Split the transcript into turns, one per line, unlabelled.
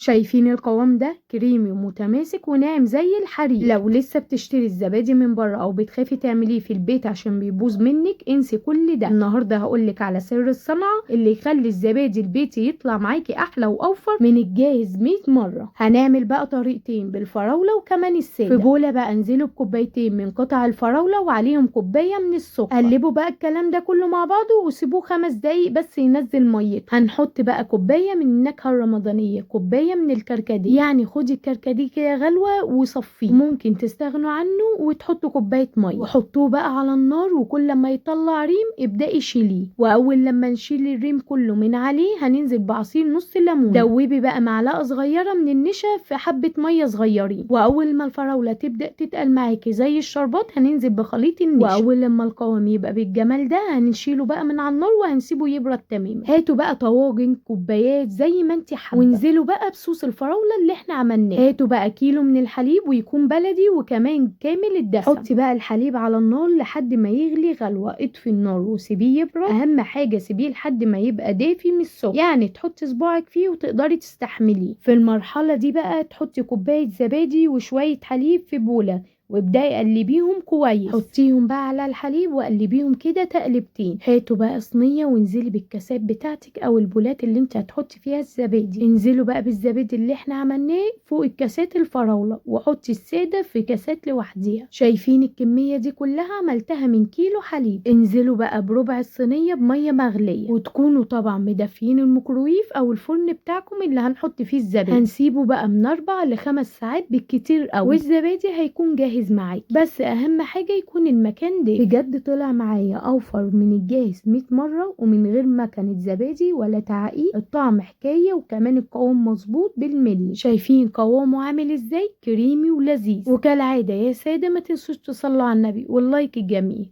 شايفين القوام ده كريمي ومتماسك وناعم زي الحرير. لو لسه بتشتري الزبادي من بره او بتخافي تعمليه في البيت عشان بيبوظ منك، انسي كل ده. النهارده هقولك على سر الصنعه اللي يخلي الزبادي البيتي يطلع معاكي احلى واوفر من الجاهز 100 مره. هنعمل بقى طريقتين بالفراوله وكمان الساده. في بوله بقى انزلوا بكوبايتين من قطع الفراوله وعليهم كوبايه من السكر. قلبوا بقى الكلام ده كله مع بعضه وسيبوه 5 دقايق بس ينزل ميته. هنحط بقى كوبايه من النكهه الرمضانيه، كوبايه من الكركديه. يعني خدي الكركديه كده غلوه وصفيه، ممكن تستغنوا عنه وتحطوا كوبايه ميه وحطوه بقى على النار، وكل لما يطلع ريم ابدأي شيليه. واول لما نشيل الريم كله من عليه هننزل بعصير نص ليمون. دوبي بقى معلقه صغيره من النشا في حبه ميه صغيرين. واول ما الفراوله تبدأ تتقل معاكي زي الشربات هننزل بخليط النشا. واول لما القوام يبقى بالجمال ده هنشيله بقى من على النار وهنسيبه يبرد تماما. هاتوا بقى طواجن، كوبايات، زي ما انت حابه، وانزلوا بقى بصوص الفراوله اللي احنا عملناه. هاتوا بقى كيلو من الحليب ويكون بلدي وكمان كامل الدسم. حطي بقى الحليب على النار لحد ما يغلي غلوه، اطفي النار وسيبيه يبرد. اهم حاجه سيبيه لحد ما يبقى دافي مش سخن، يعني تحطي صباعك فيه وتقدري تستحمليه. في المرحله دي بقى تحطي كوبايه زبادي وشويه حليب في بوله وابداي قلبيهم كويس. حطيهم بقى على الحليب وقلبيهم كده تقلبتين. هاتوا بقى صينيه وانزلي بالكاسات بتاعتك او البولات اللي انت هتحطي فيها الزبادي. انزلوا بقى بالزبادي اللي احنا عملناه فوق الكاسات الفراوله، وحطي الساده في كاسات لوحديها. شايفين الكميه دي كلها عملتها من كيلو حليب. انزلوا بقى بربع الصينيه بميه مغليه، وتكونوا طبعا مدفيين الميكرويف او الفرن بتاعكم اللي هنحط فيه الزبادي. هنسيبه بقى من 4 ل5 ساعات بالكتير قوي، والزبادي هيكون جاهز معاكي. بس اهم حاجه يكون المكان ده. بجد طلع معايا اوفر من الجاهز 100 مره، ومن غير مكنه زبادي ولا تعقيق. الطعم حكايه وكمان القوام مظبوط بالملي. شايفين قوامه عامل ازاي؟ كريمي ولذيذ. وكالعاده يا ساده ما تنسوش تصلوا على النبي واللايك الجميل.